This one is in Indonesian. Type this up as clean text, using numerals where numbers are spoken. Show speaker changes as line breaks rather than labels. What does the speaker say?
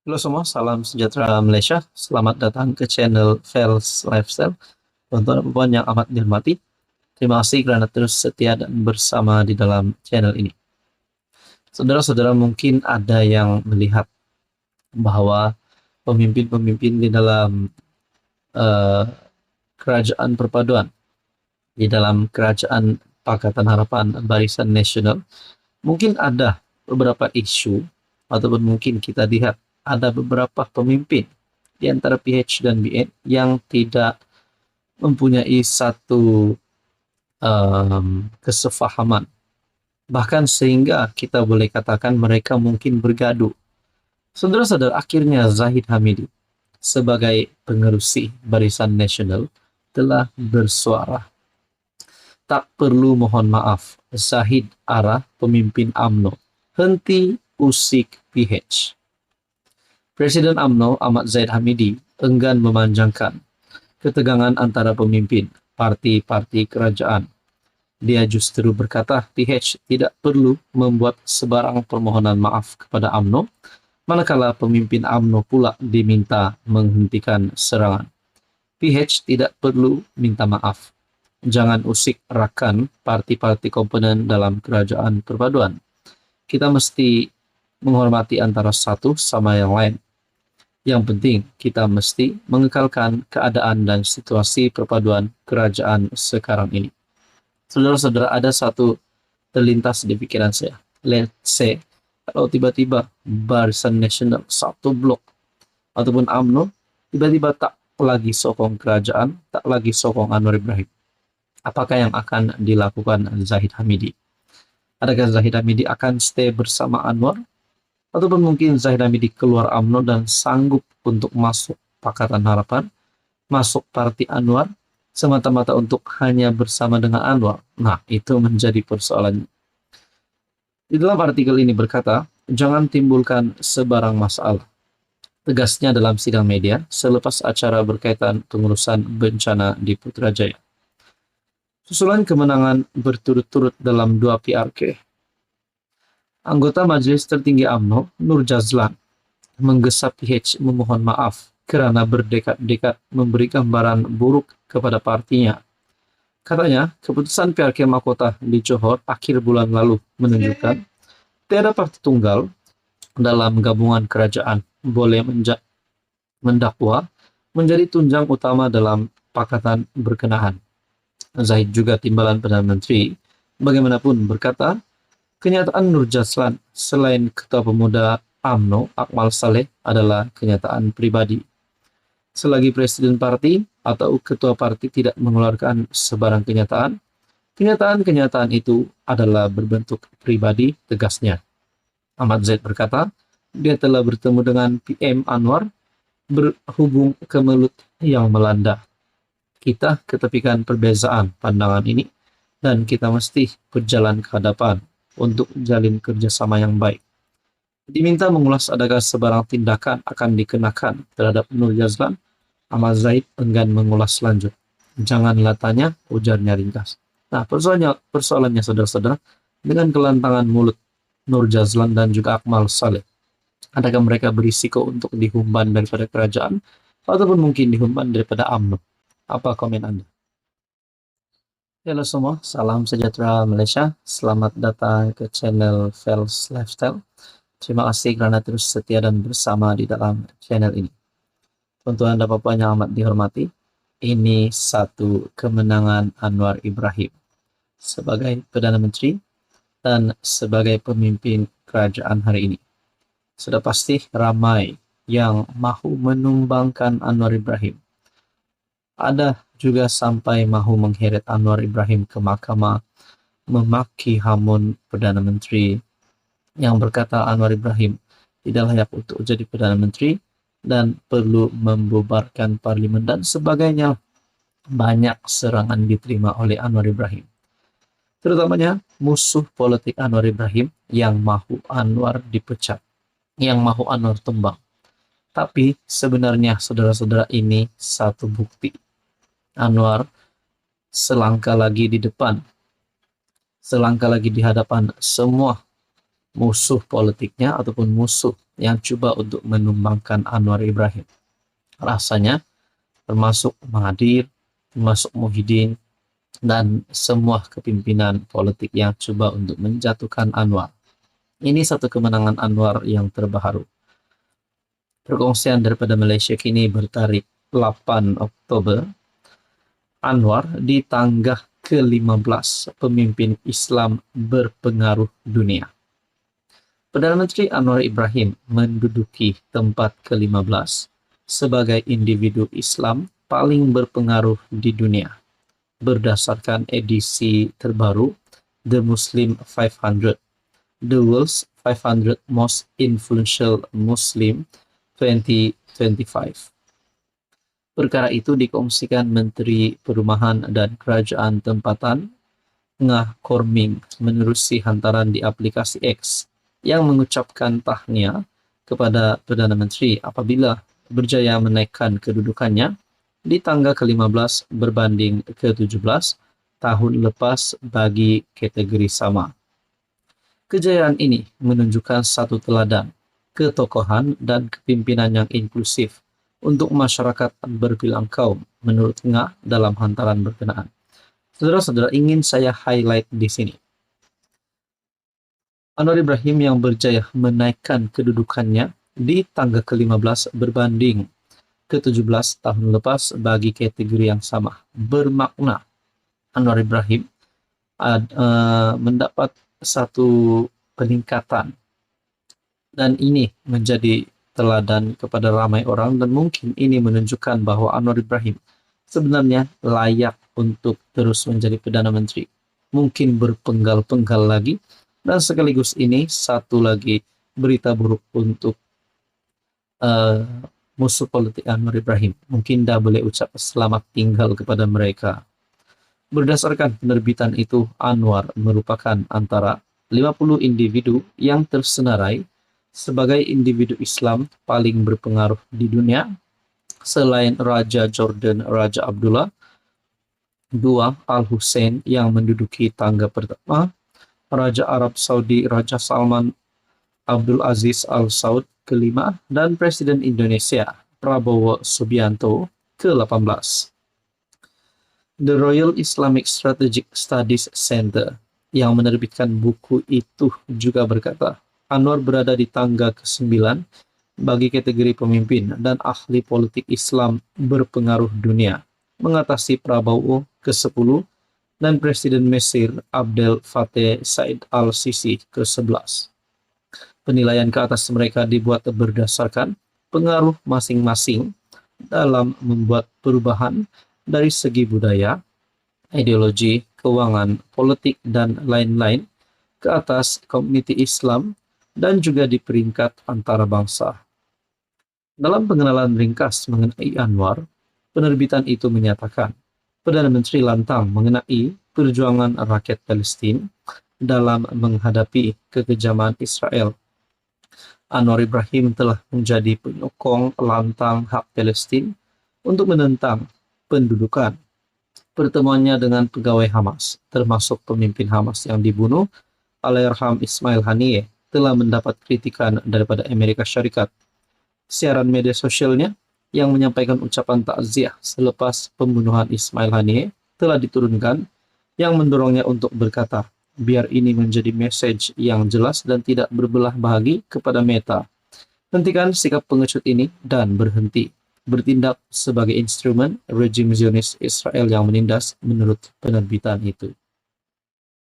Halo semua, salam sejahtera Malaysia. Selamat datang ke channel Fels Lifestyle. Tuan-tuan dan puan yang amat dihormati, terima kasih kerana terus setia dan bersama di dalam channel ini. Saudara-saudara, mungkin ada yang melihat bahwa pemimpin-pemimpin di dalam eh, kerajaan perpaduan, di dalam kerajaan Pakatan Harapan Barisan Nasional, mungkin ada beberapa isu, ataupun mungkin kita lihat ada beberapa pemimpin di antara PH dan BN yang tidak mempunyai satu kesefahaman. Bahkan sehingga kita boleh katakan mereka mungkin bergaduh. Saudara-saudara, akhirnya Zahid Hamidi sebagai pengerusi Barisan Nasional telah bersuara. Tak perlu mohon maaf, Zahid Arah pemimpin AMNO. Henti usik PH. Presiden AMNO Ahmad Zahid Hamidi enggan memanjangkan ketegangan antara pemimpin parti-parti kerajaan. Dia justru berkata PH tidak perlu membuat sebarang permohonan maaf kepada AMNO, manakala pemimpin AMNO pula diminta menghentikan serangan. PH tidak perlu minta maaf. Jangan usik rakan parti-parti komponen dalam kerajaan perpaduan. Kita mesti menghormati antara satu sama yang lain. Yang penting, kita mesti mengekalkan keadaan dan situasi perpaduan kerajaan sekarang ini. Saudara-saudara, ada satu terlintas di pikiran saya. Let's say, kalau tiba-tiba Barisan Nasional satu blok ataupun AMNO tiba-tiba tak lagi sokong kerajaan, tak lagi sokong Anwar Ibrahim. Apakah yang akan dilakukan Zahid Hamidi? Adakah Zahid Hamidi akan stay bersama Anwar? Ataupun mungkin Zahid Hamidi keluar AMNO dan sanggup untuk masuk Pakatan Harapan, masuk parti Anwar, semata-mata untuk hanya bersama dengan Anwar? Nah, itu menjadi persoalannya. Di dalam artikel ini berkata, jangan timbulkan sebarang masalah. Tegasnya dalam sidang media selepas acara berkaitan pengurusan bencana di Putrajaya. Susulan kemenangan berturut-turut dalam 2 PRK. Anggota Majelis Tertinggi AMNO, Nur Jazlan, menggesa PH memohon maaf kerana berdekat-dekat memberi gambaran buruk kepada partinya. Katanya, keputusan PRK Mahkota di Johor akhir bulan lalu menunjukkan tiada parti tunggal dalam gabungan kerajaan boleh mendakwa menjadi tunjang utama dalam pakatan berkenaan. Zahid juga timbalan Perdana Menteri bagaimanapun berkata, kenyataan Nur Jazlan selain Ketua Pemuda AMNO Akmal Saleh adalah kenyataan pribadi. Selagi Presiden Parti atau Ketua Parti tidak mengeluarkan sebarang kenyataan, kenyataan itu adalah berbentuk pribadi, tegasnya. Ahmad Zaid berkata, dia telah bertemu dengan PM Anwar berhubung kemelut yang melanda. Kita ketepikan perbezaan pandangan ini dan kita mesti berjalan ke hadapan untuk jalin kerjasama yang baik. Diminta mengulas adakah sebarang tindakan akan dikenakan terhadap Nur Jazlan, Ahmad Zaid enggan mengulas lanjut. Janganlah tanya, ujarnya ringkas. Nah, persoalannya saudara-saudara, dengan kelantangan mulut Nur Jazlan dan juga Akmal Saleh, adakah mereka berisiko untuk dihumban daripada kerajaan ataupun mungkin dihumban daripada AMNO? Apa komen Anda? Halo semua, salam sejahtera Malaysia. Selamat datang ke channel Fels Lifestyle. Terima kasih kerana terus setia dan bersama di dalam channel ini. Tuan-tuan dan puan yang amat dihormati, ini satu kemenangan Anwar Ibrahim sebagai Perdana Menteri dan sebagai pemimpin kerajaan hari ini. Sudah pasti ramai yang mahu menumbangkan Anwar Ibrahim. Ada juga sampai mahu mengheret Anwar Ibrahim ke mahkamah, memaki hamun Perdana Menteri yang berkata Anwar Ibrahim tidak layak untuk jadi Perdana Menteri dan perlu membubarkan parlimen dan sebagainya. Banyak serangan diterima oleh Anwar Ibrahim. Terutamanya musuh politik Anwar Ibrahim yang mahu Anwar dipecat, yang mahu Anwar tumbang. Tapi sebenarnya saudara-saudara, ini satu bukti. Anwar selangkah lagi di depan, selangkah lagi di hadapan semua musuh politiknya ataupun musuh yang coba untuk menumbangkan Anwar Ibrahim. Rasanya termasuk Mahathir, termasuk Muhyiddin, dan semua kepimpinan politik yang coba untuk menjatuhkan Anwar. Ini satu kemenangan Anwar yang terbaru. Perkongsian daripada Malaysia kini bertarikh 8 Oktober. Anwar di tangga ke-15 pemimpin Islam berpengaruh dunia. Perdana Menteri Anwar Ibrahim menduduki tempat ke-15 sebagai individu Islam paling berpengaruh di dunia berdasarkan edisi terbaru The Muslim 500, The World's 500 Most Influential Muslim 2025. Perkara itu dikongsikan Menteri Perumahan dan Kerajaan Tempatan Ngah Korming menerusi hantaran di aplikasi X yang mengucapkan tahniah kepada Perdana Menteri apabila berjaya menaikkan kedudukannya di tangga ke-15 berbanding ke-17 tahun lepas bagi kategori sama. Kejayaan ini menunjukkan satu teladan ketokohan dan kepimpinan yang inklusif untuk masyarakat berbilang kaum menurut Ngah dalam hantaran berkenaan. Saudara-saudara, ingin saya highlight di sini. Anwar Ibrahim yang berjaya menaikkan kedudukannya di tangga ke-15 berbanding ke-17 tahun lepas bagi kategori yang sama. Bermakna Anwar Ibrahim mendapat satu peningkatan, dan ini menjadi teladan kepada ramai orang, dan mungkin ini menunjukkan bahwa Anwar Ibrahim sebenarnya layak untuk terus menjadi Perdana Menteri. Mungkin berpenggal-penggal lagi, dan sekaligus ini satu lagi berita buruk untuk musuh politik Anwar Ibrahim. Mungkin dah boleh ucap selamat tinggal kepada mereka. Berdasarkan penerbitan itu, Anwar merupakan antara 50 individu yang tersenarai sebagai individu Islam paling berpengaruh di dunia selain Raja Jordan Raja Abdullah II Al-Hussein yang menduduki tangga pertama, Raja Arab Saudi Raja Salman Abdul Aziz Al Saud ke-5, dan Presiden Indonesia Prabowo Subianto ke-18. The Royal Islamic Strategic Studies Center yang menerbitkan buku itu juga berkata, Anwar berada di tangga ke-9 bagi kategori pemimpin dan ahli politik Islam berpengaruh dunia, mengatasi Prabowo ke-10 dan Presiden Mesir Abdel Fattah Said Al-Sisi ke-11. Penilaian ke atas mereka dibuat berdasarkan pengaruh masing-masing dalam membuat perubahan dari segi budaya, ideologi, keuangan, politik, dan lain-lain ke atas komuniti Islam dan juga di peringkat antarabangsa. Dalam pengenalan ringkas mengenai Anwar, penerbitan itu menyatakan Perdana Menteri lantang mengenai perjuangan rakyat Palestin dalam menghadapi kekejaman Israel. Anwar Ibrahim telah menjadi penyokong lantang hak Palestin untuk menentang pendudukan. Pertemuannya dengan pegawai Hamas, termasuk pemimpin Hamas yang dibunuh, Allahyarham Ismail Haniyeh, telah mendapat kritikan daripada Amerika Syarikat. Siaran media sosialnya yang menyampaikan ucapan takziah selepas pembunuhan Ismail Haniyeh telah diturunkan, yang mendorongnya untuk berkata, biar ini menjadi message yang jelas dan tidak berbelah bagi kepada Meta. Hentikan sikap pengecut ini dan berhenti bertindak sebagai instrumen rejim Zionis Israel yang menindas, menurut penerbitan itu.